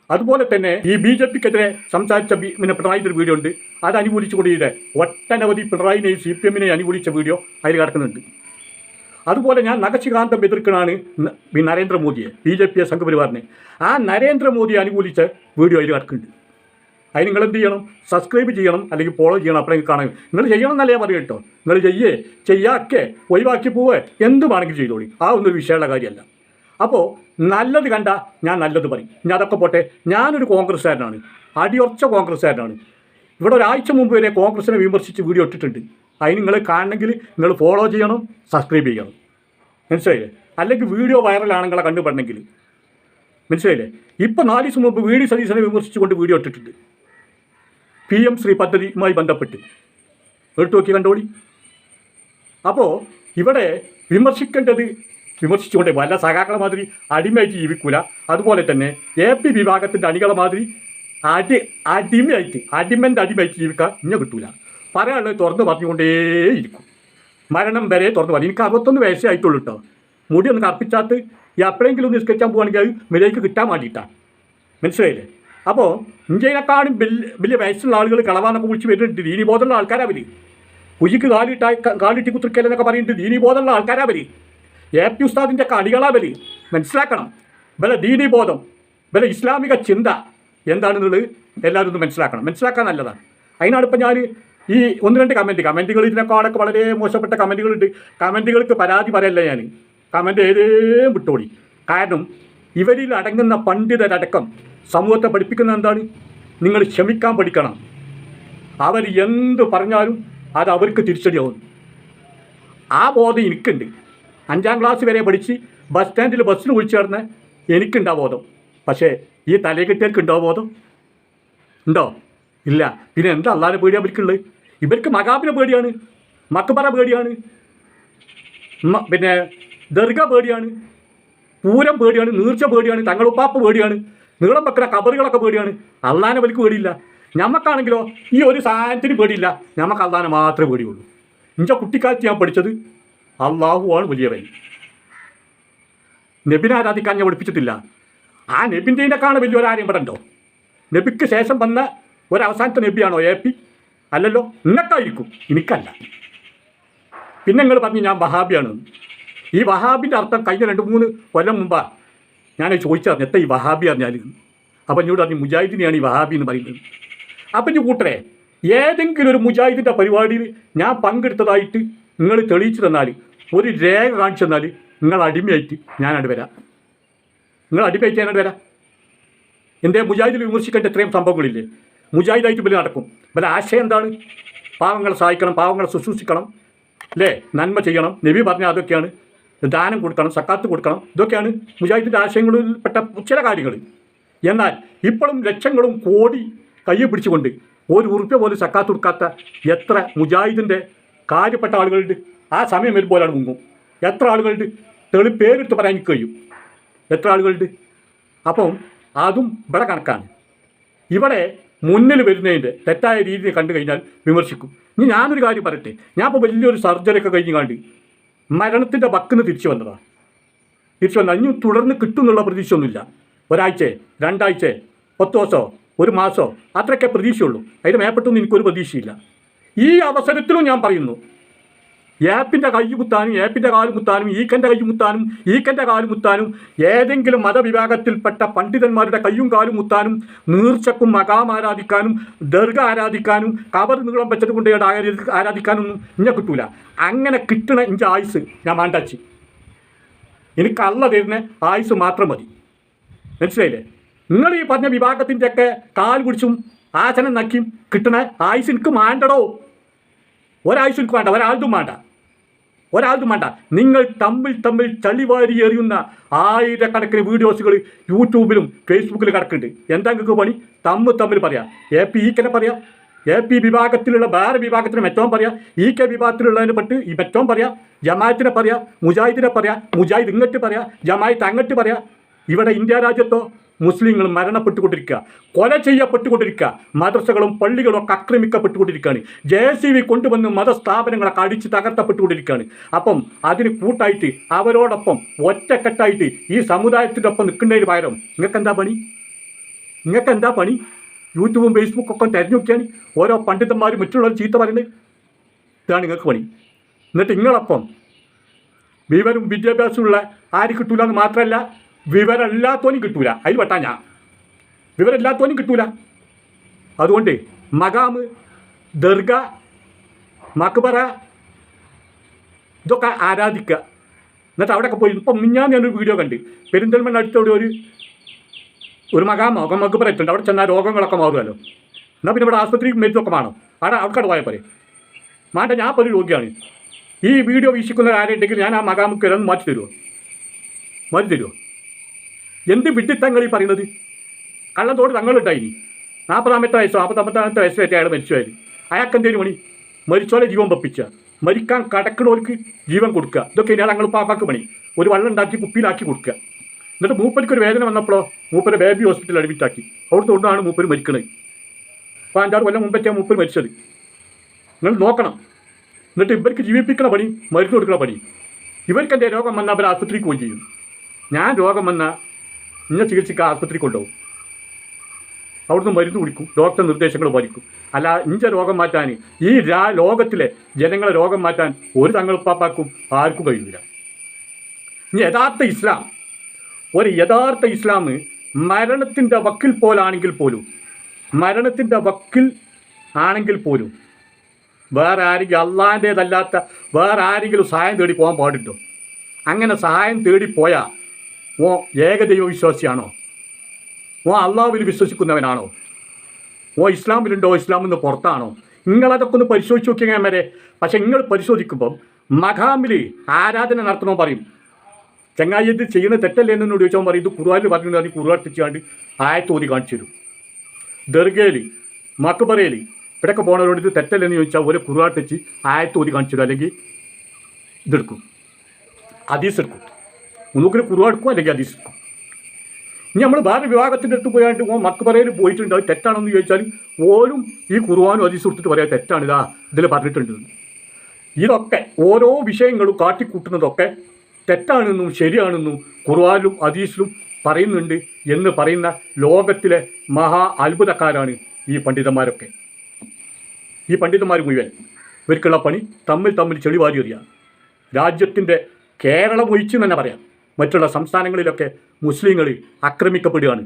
അതുപോലെ തന്നെ ഈ BJPക്കെതിരെ സംസാരിച്ച പിണറായിൻ്റെ ഒരു വീഡിയോ ഉണ്ട്, അത് അനുകൂലിച്ചുകൊണ്ട് ചെയ്ത ഒട്ടനവധി പിണറായിനെയും CPMനെയും അനുകൂലിച്ച വീഡിയോ അതിൽ കിടക്കുന്നുണ്ട്. അതുപോലെ ഞാൻ നഖശികാന്തം എതിർക്കണാണ് നരേന്ദ്രമോദിയെ, BJP സംഘപരിവാറിനെ. ആ നരേന്ദ്രമോദിയെ അനുകൂലിച്ച വീഡിയോ അതിൽ കിടക്കുന്നുണ്ട്. അതിന് നിങ്ങൾ എന്ത് ചെയ്യണം, സബ്സ്ക്രൈബ് ചെയ്യണം അല്ലെങ്കിൽ ഫോളോ ചെയ്യണം. അപ്പോഴേക്കും കാണാൻ നിങ്ങൾ ചെയ്യണം എന്നല്ലേ പറയും കേട്ടോ. നിങ്ങൾ ചെയ്യാക്കെ ഒഴിവാക്കി പോവേ എന്ത് വേണമെങ്കിലും ചെയ്തോളി, ആ ഒന്നൊരു വിഷയമുള്ള കാര്യമല്ല. അപ്പോൾ നല്ലത് കണ്ട ഞാൻ നല്ലത് പറയും. ഞാൻ അതൊക്കെ പോട്ടെ, ഞാനൊരു കോൺഗ്രസ്സുകാരനാണ്, അടിയുറച്ച കോൺഗ്രസ്സുകാരനാണ്. ഇവിടെ ഒരാഴ്ച മുമ്പ് വരെ കോൺഗ്രസിനെ വിമർശിച്ച് വീഡിയോ ഇട്ടിട്ടുണ്ട്. അതിന് നിങ്ങൾ കാണണമെങ്കിൽ നിങ്ങൾ ഫോളോ ചെയ്യണം, സബ്സ്ക്രൈബ് ചെയ്യണം, മനസ്സിലായില്ലേ? അല്ലെങ്കിൽ വീഡിയോ വൈറലാണെങ്കിലെ കണ്ടുപെടണമെങ്കിൽ, മനസ്സിലായില്ലേ? ഇപ്പോൾ 4 ദിവസം മുമ്പ് VD സതീശനെ വിമർശിച്ചുകൊണ്ട് വീഡിയോ ഇട്ടിട്ടുണ്ട്, PM ശ്രീ പദ്ധതിയുമായി ബന്ധപ്പെട്ട്. എടുത്തു നോക്കി കണ്ടോളി. അപ്പോൾ ഇവിടെ വിമർശിക്കേണ്ടത് വിമർശിച്ചുകൊണ്ട് വല്ല സഖാക്കളെ മാതിരി അടിമയായിട്ട് ജീവിക്കൂല. അതുപോലെ തന്നെ AP വിഭാഗത്തിൻ്റെ അണികളെ മാതിരി അടിമയായിട്ട് ജീവിക്കാൻ ഇന്നെ കിട്ടൂല. പറയാനുള്ളത് തുറന്ന് പറഞ്ഞുകൊണ്ടേയിരിക്കും, മരണം വരെ തുറന്ന് പറയും. എനിക്ക് 61 വയസ്സേ ആയിട്ടുള്ളൂ കേട്ടോ. മുടി ഒന്ന് കർപ്പിച്ചാത്ത് ഈ എപ്പോഴെങ്കിലും ഒന്ന് നിസ്കരിക്കാൻ പോകുകയാണെങ്കിൽ അത് മിലേക്ക് കിട്ടാൻ വേണ്ടിയിട്ടാണ്, മനസ്സിലായില്ലേ? അപ്പോൾ ഇന്ത്യയിലെക്കാളും വലിയ വയസ്സുള്ള ആളുകൾ കളവാന്നൊക്കെ വിളിച്ച് വരുന്നുണ്ട്. ദീനി ബോധമുള്ള ആൾക്കാരാ അവർ. കുഴിക്ക് കാലിട്ടി കുത്തിരിക്കലെന്നൊക്കെ പറയുന്നുണ്ട്. ദീനി ബോധമുള്ള ആൾക്കാരാ അവർ. AP ഉസ്താദിൻ്റെ ഒക്കെ അടികളാ അവർ. മനസ്സിലാക്കണം, വല്ല ദീനി ബോധം, വല്ല ഇസ്ലാമിക ചിന്ത എന്താണെന്നുള്ളത് എല്ലാവരും ഒന്ന് മനസ്സിലാക്കാൻ നല്ലതാണ്. അതിനാണ് ഇപ്പം ഞാൻ ഈ 1-2 കമൻറ്റുകൾ ഇതിനേക്കാളൊക്കെ വളരെ മോശപ്പെട്ട കമൻറ്റുകളുണ്ട്. കമൻറ്റുകൾക്ക് പരാതി പറയല്ല ഞാൻ, കമൻറ്റ് ഏതേം വിട്ടോടി. കാരണം ഇവരിൽ അടങ്ങുന്ന പണ്ഡിതരടക്കം സമൂഹത്തെ പഠിപ്പിക്കുന്ന എന്താണ്, നിങ്ങൾ ക്ഷമിക്കാൻ പഠിക്കണം. അവർ എന്ത് പറഞ്ഞാലും അത് അവർക്ക് തിരിച്ചടിയാവും. ആ ബോധം എനിക്കുണ്ട്. 5ാം ക്ലാസ് വരെ പഠിച്ച് ബസ് സ്റ്റാൻഡിൽ ബസ്സിന് വിളിച്ചു കിടന്ന് എനിക്കുണ്ട് ആ ബോധം. പക്ഷേ ഈ തലയെ കെട്ടിയവർക്ക് ഉണ്ടോ ബോധം? ഉണ്ടോ? ഇല്ല. പിന്നെ എന്താ അള്ളാഹിനെ പേടി അവർക്കുള്ളത്? ഇവർക്ക് മകാബിനെ പേടിയാണ്, മക്ബറ പേടിയാണ്, പിന്നെ ദർഗ പേടിയാണ്, പൂരം പേടിയാണ്, നീർച്ച പേടിയാണ്, തങ്ങളുപ്പാപ്പ് പേടിയാണ്, നീളം വെക്കുന്ന കബറുകളൊക്കെ പേടിയാണ്. അള്ളാഹിനെ അവർക്ക് പേടിയില്ല. ഞമ്മക്കാണെങ്കിലോ ഈ ഒരു സാധനത്തിന് പേടിയില്ല, ഞമ്മക്ക് അള്ളാഹിനെ മാത്രമേ പേടിയുള്ളൂ. എൻ്റെ കുട്ടിക്കാലത്ത് ഞാൻ പഠിച്ചത് അള്ളാഹുവാണ് വലിയവൻ. നബിനെ ആരാധിക്കാൻ ഞാൻ പഠിപ്പിച്ചിട്ടില്ല. ആ നബിൻ്റെതിനെക്കാണ് വലിയൊരാരെയും ഇവിടെ ഉണ്ടോ? നബിക്ക് ശേഷം വന്ന ഒരവസാനത്തെ നബിയാണോ AP? അല്ലല്ലോ, നിങ്ങൾക്കായിരിക്കും, എനിക്കല്ല. പിന്നെ നിങ്ങൾ പറഞ്ഞു ഞാൻ വഹാബിയാണ്. ഈ വഹാബിൻ്റെ അർത്ഥം കഴിഞ്ഞ 2-3 കൊല്ലം മുമ്പാണ് ഞാൻ ചോദിച്ചറിഞ്ഞു എത്ര ഈ വഹാബി അറിഞ്ഞാൽ. അപ്പം എന്നോട് പറഞ്ഞു മുജാഹിദിനെയാണ് ഈ വഹാബി എന്ന് പറയുന്നത്. അപ്പം ഇനി കൂട്ടരെ, ഏതെങ്കിലും ഒരു മുജാഹിദിൻ്റെ പരിപാടിയിൽ ഞാൻ പങ്കെടുത്തതായിട്ട് നിങ്ങൾ തെളിയിച്ചു തന്നാൽ, ഒരു രേഖ കാണിച്ചു തന്നാൽ, നിങ്ങൾ അടിമയായിട്ട് ഞാനവിടെ വരാം. നിങ്ങൾ അടിമയായിട്ട് ഞാനവിടെ വരാം. എൻ്റെ മുജാഹിദിൽ വിമർശിക്കേണ്ട എത്രയും സംഭവങ്ങളില്ലേ? മുജാഹിദായിട്ട് ഇവർ നടക്കും. ഇവരുടെ ആശയം എന്താണ്? പാവങ്ങളെ സഹായിക്കണം, പാവങ്ങളെ ശുശ്രൂഷിക്കണം, അല്ലേ? നന്മ ചെയ്യണം. നബി പറഞ്ഞ അതൊക്കെയാണ്. ദാനം കൊടുക്കണം, സക്കാത്ത് കൊടുക്കണം. ഇതൊക്കെയാണ് മുജാഹിദിൻ്റെ ആശയങ്ങളിൽപ്പെട്ട ചില കാര്യങ്ങൾ. എന്നാൽ ഇപ്പോഴും ലക്ഷങ്ങളും കോടി കയ്യിൽ പിടിച്ചുകൊണ്ട് ₹1 പോലും സക്കാത്ത് കൊടുക്കാത്ത എത്ര മുജാഹിദിൻ്റെ കാര്യപ്പെട്ട ആളുകളുണ്ട്? ആ സമയം വരുമ്പോഴാണ് മുങ്ങും. എത്ര ആളുകളുണ്ട്? പേരെടുത്ത് പറയാൻ എനിക്ക് കഴിയും. എത്ര ആളുകളുണ്ട്? അപ്പം അതും ഇവിടെ കണക്കാണ്. ഇവിടെ മുന്നിൽ വരുന്നതിൻ്റെ തെറ്റായ രീതിയിൽ കണ്ടു കഴിഞ്ഞാൽ വിമർശിക്കും. ഇനി ഞാനൊരു കാര്യം പറയട്ടെ. ഞാൻ ഇപ്പോൾ വലിയൊരു സർജറി ഒക്കെ കഴിഞ്ഞ് കണ്ട് മരണത്തിൻ്റെ വക്കിന് തിരിച്ചു വന്നതാണ്. ഇനി തുടർന്ന് കിട്ടുമെന്നുള്ള പ്രതീക്ഷയൊന്നുമില്ല. ഒരാഴ്ച, 2 ആഴ്ച, 10 ദിവസമോ 1 മാസമോ അത്രയൊക്കെ പ്രതീക്ഷയുള്ളൂ. അതിന് മേപ്പെട്ടൊന്നും എനിക്കൊരു പ്രതീക്ഷയില്ല. ഈ അവസരത്തിലും ഞാൻ പറയുന്നു, ഏപ്പിൻ്റെ കൈ കുത്താനും, ഏപ്പിൻ്റെ കാല് കുത്താനും, ഈക്കൻ്റെ കൈ കുത്താനും, ഈക്കൻ്റെ കാല് കുത്താനും, ഏതെങ്കിലും മതവിഭാഗത്തിൽപ്പെട്ട പണ്ഡിതന്മാരുടെ കയ്യും കാലും കുത്താനും, നീർച്ചക്കും മകാം ആരാധിക്കാനും, ദർഗ ആരാധിക്കാനും, കബർ നീളം വെച്ചത് കൊണ്ട് ആരാധിക്കാനൊന്നും ഇന്നെ കിട്ടൂല. അങ്ങനെ കിട്ടണ ഇഞ്ച ആയുസ് ഞാൻ മാണ്ടാച്ചി. എനിക്ക് അള്ള തരുന്ന ആയുസ് മാത്രം മതി. മനസ്സിലായില്ലേ? നിങ്ങൾ ഈ പറഞ്ഞ വിഭാഗത്തിൻ്റെയൊക്കെ കാൽ പിടിച്ചും ആസനം നക്കിയും കിട്ടണ ആയുസ് എനിക്ക് മാണ്ടടോ. ഒരായുസ് എനിക്ക് വേണ്ട, ഒരാളും വേണ്ട, ഒരാളും വേണ്ട. നിങ്ങൾ തമ്മിൽ ചളിവാരി എറിയുന്ന ആയിരക്കണക്കിന് വീഡിയോസുകൾ യൂട്യൂബിലും ഫേസ്ബുക്കിലും കിടക്കുന്നുണ്ട്. എന്താ നിങ്ങൾക്ക് പണി? തമ്മിൽ പറയാം. AP ഈക്കനെ പറയാം, AP വിഭാഗത്തിലുള്ള വേറെ വിഭാഗത്തിന് മറ്റോൻ പറയാം, EK വിഭാഗത്തിലുള്ളതിനെ പറ്റി ഈ മറ്റോൻ പറയാം, ജമാഅത്തിനെ പറയാം, മുജാഹിദിനെ പറയാം, മുജാഹിദ് ഇങ്ങോട്ട് പറയാം, ജമാഅത്ത് അങ്ങോട്ട് പറയാം. ഇവിടെ ഇന്ത്യ രാജ്യത്തോ മുസ്ലിങ്ങൾ മരണപ്പെട്ടുകൊണ്ടിരിക്കുക, കൊല ചെയ്യപ്പെട്ടുകൊണ്ടിരിക്കുക, മദ്രസകളും പള്ളികളും ഒക്കെ ആക്രമിക്കപ്പെട്ടുകൊണ്ടിരിക്കുകയാണ്. JCB കൊണ്ടുവന്ന് മതസ്ഥാപനങ്ങളൊക്കെ അടിച്ച് തകർത്തപ്പെട്ടുകൊണ്ടിരിക്കുകയാണ്. അപ്പം അതിന് കൂട്ടായിട്ട് അവരോടൊപ്പം ഒറ്റക്കെട്ടായിട്ട് ഈ സമുദായത്തിൻ്റെ ഒപ്പം നിൽക്കുന്നതിന് പകരം നിങ്ങൾക്കെന്താ പണി? നിങ്ങൾക്കെന്താ പണി? യൂട്യൂബും ഫേസ്ബുക്കൊക്കെ തിരഞ്ഞു നോക്കിയാണ് ഓരോ പണ്ഡിതന്മാരും മറ്റുള്ളവർ ചീത്ത പറയുന്നത്. ഇതാണ് നിങ്ങൾക്ക് പണി. എന്നിട്ട് നിങ്ങളപ്പം വിവരവും വിദ്യാഭ്യാസമുള്ള ആരും കിട്ടൂല എന്ന് മാത്രമല്ല, വിവരമില്ലാത്തവനും കിട്ടൂല. അതിൽ പെട്ടാ ഞാൻ. വിവരമില്ലാത്തവനും കിട്ടൂല. അതുകൊണ്ട് മകാമ്, ദർഗ, മക്ബറ ഇതൊക്കെ ആരാധിക്കുക. എന്നിട്ട് അവിടെയൊക്കെ പോയി ഇപ്പം ഞാനൊരു വീഡിയോ കണ്ട്, പെരിന്തൽമണ്ണ അടുത്തോടെ ഒരു മകാമോ മക്ബറ എത്തുണ്ട്. അവിടെ ചെന്നാൽ രോഗങ്ങളൊക്കെ മാറുമല്ലോ. എന്നാൽ പിന്നെ ഇവിടെ ആശുപത്രി മരുന്നൊക്കെ വേണം. അവിടെ പോയാൽ പോരെ? മാണ്ട, ഞാൻ ഇപ്പോൾ ഒരു രോഗിയാണ്. ഈ വീഡിയോ വീക്ഷിക്കുന്ന ആരുണ്ടെങ്കിൽ ഞാൻ ആ മകാമുക്ക് വരാൻ മാറ്റി തരുമോ? എന്ത് വിഡിത്തങ്ങൾ ഈ പറയുന്നത്? കള്ളത്തോട് തങ്ങളുണ്ടായിനി 40-ാമത്തെ വയസ്സോ 50-ാമത്തെ വയസ്സിലേറ്റ് അയാൾ മരിച്ചുപോയത്. അയാൾക്കെന്തേലും പണി? മരിച്ചോലെ ജീവൻ വെപ്പിക്കുക, മരിക്കാൻ കടക്കുന്നവർക്ക് ജീവൻ കൊടുക്കുക. ഇതൊക്കെ ഇനി ഞങ്ങൾ പാപ്പാക്ക് പണി. ഒരു വെള്ളം ഉണ്ടാക്കി കുപ്പിയിലാക്കി കൊടുക്കുക. എന്നിട്ട് മൂപ്പർക്ക് ഒരു വേദന വന്നപ്പോഴോ മൂപ്പരെ ബേബി ഹോസ്പിറ്റലിൽ അഡ്മിറ്റാക്കി. അവിടുത്തെ കൊണ്ടാണ് മൂപ്പര് മരിക്കുന്നത്. 5-6 കൊല്ലം മുമ്പൊക്കെയാണ് മൂപ്പര് മരിച്ചത്. നിങ്ങൾ നോക്കണം. എന്നിട്ട് ഇവർക്ക് ജീവിപ്പിക്കണ പണി, മരുന്ന് കൊടുക്കണ പണി. ഇവർക്ക് എൻ്റെ രോഗം വന്നാൽ അവർ ആശുപത്രിക്ക് പോവുകയും ചെയ്യും. ഞാൻ രോഗം വന്നാൽ ഇന്ന ചികിത്സയ്ക്ക് ആശുപത്രിക്ക് കൊണ്ടുപോകും. അവിടുന്ന് മരുന്ന് കുടിക്കും, ഡോക്ടർ നിർദ്ദേശങ്ങൾ പാലിക്കും. അല്ല ഇഞ്ച രോഗം മാറ്റാൻ, ഈ ലോകത്തിലെ ജനങ്ങളെ രോഗം മാറ്റാൻ ഒരു തങ്ങളുപ്പാപ്പാക്കും ആർക്കും കഴിയില്ല. ഇനി യഥാർത്ഥ ഇസ്ലാം മരണത്തിൻ്റെ വക്കിൽ ആണെങ്കിൽ പോലും വേറെ ആരെങ്കിലും അള്ളാഹിൻ്റേതല്ലാത്ത വേറെ ആരെങ്കിലും സഹായം തേടി പോകാൻ പാടുണ്ടോ? അങ്ങനെ സഹായം തേടിപ്പോയാൽ ഏകദൈവ വിശ്വാസിയാണോ? അള്ളാഹുവിൽ വിശ്വസിക്കുന്നവനാണോ? ഇസ്ലാമിലുണ്ടോ? ഇസ്ലാമിൽ നിന്ന് പുറത്താണോ? നിങ്ങളതൊക്കെ ഒന്ന് പരിശോധിച്ച് നോക്കിയാൽ വരെ. പക്ഷെ നിങ്ങൾ പരിശോധിക്കുമ്പം മഖാമിൽ ആരാധന നടത്തണോ പറയും. ചങ്ങായി ഇത് ചെയ്യുന്ന തെറ്റല്ലേ എന്നോട് ചോദിച്ചാൽ പറയും ഇത് ഖുർആനിൽ പറഞ്ഞു ഖുർആൻ തെച്ചാണ്ട് ആയത്തോതി കാണിച്ചു തരും. ദർഗയിൽ മക്ബറയിൽ ഇവിടെയൊക്കെ പോണവരോട് ഇത് തെറ്റല്ലെന്ന് ചോദിച്ചാൽ ഒരു ഖുർആൻ തെച്ച് ആയത്തോതി കാണിച്ചു തരും, അല്ലെങ്കിൽ ഇതെടുക്കും, ഹദീസ് എടുക്കും. ഒന്നുകിൽ ഖുർആൻ എടുക്കും, അല്ലെങ്കിൽ ഹദീസ് എടുക്കും. ഇനി നമ്മൾ വേറെ വിഭാഗത്തിൻ്റെ അടുത്ത് പോയാണ്ട് മക്ബറയിൽ പോയിട്ടുണ്ട്, അത് തെറ്റാണെന്ന് ചോദിച്ചാൽ ഓരും ഈ ഖുർആനും ഹദീസ് കൊടുത്തിട്ട് പറയാം തെറ്റാണ്, ഇതാ ഇതിൽ പറഞ്ഞിട്ടുണ്ട്. ഇതൊക്കെ ഓരോ വിഷയങ്ങളും കാട്ടിക്കൂട്ടുന്നതൊക്കെ തെറ്റാണെന്നും ശരിയാണെന്നും ഖുർആനിലും ഹദീസിലും പറയുന്നുണ്ട് എന്ന് പറയുന്ന ലോകത്തിലെ മഹാ അത്ഭുതക്കാരാണ് ഈ പണ്ഡിതന്മാരൊക്കെ. ഈ പണ്ഡിതന്മാർ മുഴുവൻ ഇവർക്കുള്ള പണി തമ്മിൽ ചെളിവാരി എറിയാം. രാജ്യത്തിൻ്റെ കേരളം ഒഴിച്ച് തന്നെ പറയാം, മറ്റുള്ള സംസ്ഥാനങ്ങളിലൊക്കെ മുസ്ലിങ്ങൾ ആക്രമിക്കപ്പെടുകയാണ്.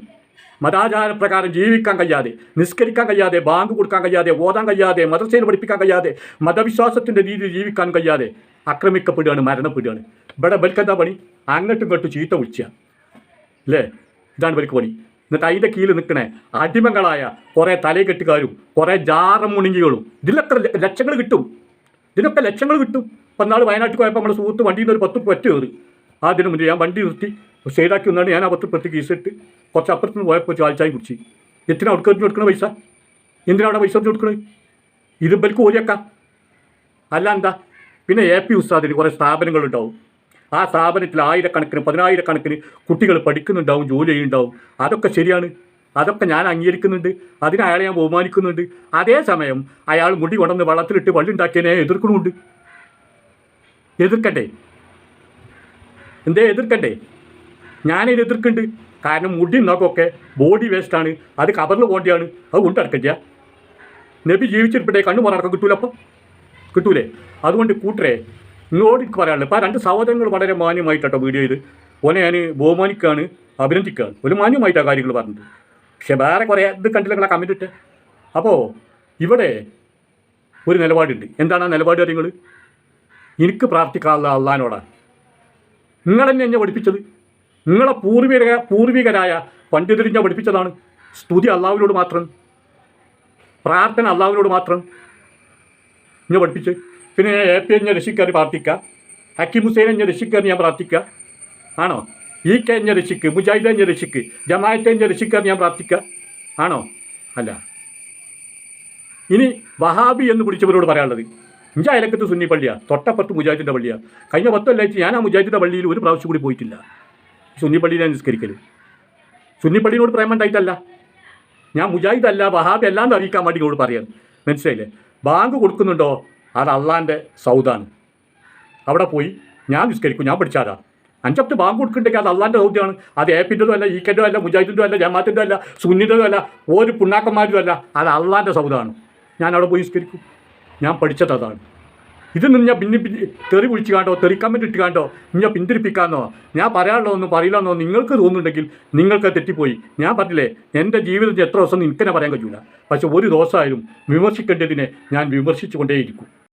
മതാചാരപ്രകാരം ജീവിക്കാൻ കഴിയാതെ, നിസ്കരിക്കാൻ കഴിയാതെ, ബാങ്ക് കൊടുക്കാൻ കഴിയാതെ, ഓതാൻ കഴിയാതെ, മദ്രസയിൽ പഠിപ്പിക്കാൻ കഴിയാതെ, മതവിശ്വാസത്തിൻ്റെ രീതിയിൽ ജീവിക്കാൻ കഴിയാതെ ആക്രമിക്കപ്പെടുകയാണ്, മരണപ്പെടുകയാണ്. ഇവിടെ ബൽക്കെന്താ പണി? അങ്ങോട്ടും ഇങ്ങോട്ടും ചീത്ത വിളിക്കുക അല്ലേ? ഇതാണ് ബൽക്ക് പണി. എന്നിട്ട് അതിൻ്റെ കീഴിൽ നിൽക്കണേ അടിമകളായ കുറേ തലകെട്ടുകാരും കുറേ ജാറം മുണുങ്ങികളും. ഇതിലൊക്കെ ലക്ഷങ്ങൾ കിട്ടും, ഇതിനൊക്കെ ലക്ഷങ്ങൾ കിട്ടും. ഇപ്പം നാൾ വയനാട്ടിൽ പോയപ്പോൾ നമ്മുടെ സുഹൃത്ത് വണ്ടിയിൽ നിന്ന് ഒരു 10 പെറ്റ് കയറി. അതിന് മുന്നേ ഞാൻ വണ്ടി നിർത്തി സൈഡാക്കി വന്നാണ് ഞാൻ ആ 10 പെറ്റ് കീസിട്ട് കുറച്ച് അപ്പുറത്ത് നിന്ന് പോയപ്പോൾ ചാൽച്ചായി കുടിച്ച്. എത്തിനാ അവിടെ കൊടുക്കണ പൈസ? എന്തിനാ അവിടെ പൈസ കൊടുക്കണത്? ഇത് ബൽക്ക് ഓരിയേക്കാം അല്ല എന്താ? പിന്നെ AP ഉസ്താദിന് കുറേ സ്ഥാപനങ്ങളുണ്ടാവും. ആ സ്ഥാപനത്തിൽ ആയിരക്കണക്കിന് 10,000-കണക്കിന് കുട്ടികൾ പഠിക്കുന്നുണ്ടാവും, ജോലി ചെയ്യുന്നുണ്ടാവും. അതൊക്കെ ശരിയാണ്, അതൊക്കെ ഞാൻ അംഗീകരിക്കുന്നുണ്ട്, അതിന് അയാളെ ഞാൻ ബഹുമാനിക്കുന്നുണ്ട്. അതേസമയം അയാൾ മുടി കൊണ്ടുവന്ന് വെള്ളത്തിലിട്ട് വള്ളിണ്ടാക്കിയതിനെ എതിർക്കണമുണ്ട്. എതിർക്കണ്ടേ? എതിർക്കണ്ടേ? ഞാനതിന് എതിർക്കുന്നുണ്ട്. കാരണം മുടി നഖമൊക്കെ ബോഡി വേസ്റ്റാണ്, അത് കബറിൽ പോകേണ്ടതാണ്, അത് കൊണ്ടിറക്കില്ല. നബി ജീവിച്ചിരിപ്പട്ടെ കണ്ണു മാറാനൊക്കെ കിട്ടൂല, അപ്പം കിട്ടൂലേ? അതുകൊണ്ട് കൂട്ടരെ ഇങ്ങോട്ട് എനിക്ക് പറയാനുള്ളത്, ഇപ്പോൾ 2 സഹോദരങ്ങൾ വളരെ മാന്യമായിട്ടോ വീഡിയോ ചെയ്ത് ഓനെ ഞാൻ ബഹുമാനിക്കുകയാണ്, അഭിനന്ദിക്കുകയാണ്. ഒരു മാന്യമായിട്ടാണ് കാര്യങ്ങൾ പറഞ്ഞത്. പക്ഷെ വേറെ കുറേ ഇത് കണ്ടില്ല നിങ്ങളെ കമൻറ്റ് ഇട്ട്. അപ്പോൾ ഇവിടെ ഒരു നിലപാടുണ്ട്. എന്താണ് ആ നിലപാട്? കാര്യങ്ങൾ എനിക്ക് പ്രാർത്ഥിക്കാനുള്ള അള്ളാഹിനോടാണ്. നിങ്ങളെന്നെ എന്നെ പഠിപ്പിച്ചത്, നിങ്ങളെ പൂർവികരായ പണ്ഡിതരിഞ്ഞ പഠിപ്പിച്ചതാണ്. സ്തുതി അള്ളാഹുവിനോട് മാത്രം, പ്രാർത്ഥന അള്ളാഹുവിനോട് മാത്രം എന്നെ പഠിപ്പിച്ച്. പിന്നെ AP എന്നെ രക്ഷിക്കാൻ പ്രാർത്ഥിക്കുക, ഹക്കീം ഹുസൈൻ എന്നെ രക്ഷിക്കാൻ ഞാൻ പ്രാർത്ഥിക്കുക ആണോ? EK എന്നെ രക്ഷിക്ക്, മുജാഹിദ് എന്നെ രക്ഷിക്ക്, ജമാഅത്തെ എന്നെ രക്ഷിക്കാൻ ഞാൻ പ്രാർത്ഥിക്കുക ആണോ? അല്ല. ഇനി വഹാബി എന്ന് പിടിച്ചവരോട് പറയാനുള്ളത്, ഇഞ്ച അയലക്കത്ത് സുന്നി പള്ളിയാണ്, തൊട്ടപ്പുറത്ത് മുജാഹിദിൻ്റെ പള്ളിയാണ്. കഴിഞ്ഞ 10 കൊല്ലമായിട്ട് ഞാൻ ആ മുജാഹിദിൻ്റെ പള്ളിയിൽ ഒരു പ്രാവശ്യം കൂടി പോയിട്ടില്ല. സുന്നി പള്ളിയിൽ ഞാൻ നിസ്കരിക്കൽ. സുന്നി പള്ളിയോട് പ്രേമം ഉണ്ടായിട്ടല്ല, ഞാൻ മുജാഹിദ് അല്ല വഹാബി അല്ല എന്ന് അറിയിക്കാൻ വേണ്ടി ഇങ്ങോട്ട് പറയാൻ. മനസ്സിലായില്ലേ? ബാങ്ക് കൊടുക്കുന്നുണ്ടോ അത് അള്ളാൻ്റെ സൗദാണ്. അവിടെ പോയി ഞാൻ നിസ്കരിക്കും, ഞാൻ പഠിച്ചാലാ. 5 വക്ത് ബാങ്ക് കൊടുക്കുന്നുണ്ടെങ്കിൽ അത് അള്ളാൻ്റെ സൗദിയാണ്. അത് APൻ്റെതും അല്ല, EKൻ്റെതും അല്ല, മുജാഹിദിൻ്റെതും അല്ല, ജമാഅത്തിൻ്റെതും അല്ല, സുന്നിൻ്റെതും അല്ല, ഒരു പുണ്ണാക്കന്മാരും അല്ല, അത് അള്ളാൻ്റെ സൗദാണ്. ഞാൻ അവിടെ പോയി നിസ്കരിക്കും, ഞാൻ പഠിച്ചത് അതാണ്. ഇത് നിന്ന് ഞാൻ പിന്നെ തെറി വിളിച്ച് കാണ്ടോ തെറി കമൻറ്റ് ഇട്ട് കാണ്ടോ ഞാൻ പിന്തിരിപ്പിക്കാമെന്നോ ഞാൻ പറയാനുള്ളതൊന്നും പറയില്ലെന്നോ നിങ്ങൾക്ക് തോന്നുന്നുണ്ടെങ്കിൽ നിങ്ങൾക്ക് തെറ്റിപ്പോയി. ഞാൻ പറഞ്ഞില്ലേ, എൻ്റെ ജീവിതത്തിൽ എത്ര ദിവസം എനിക്കെന്നെ പറയാൻ കഴിയില്ല. പക്ഷെ ഒരു ദിവസമായാലും വിമർശിക്കേണ്ടതിനെ ഞാൻ വിമർശിച്ചു കൊണ്ടേയിരിക്കും.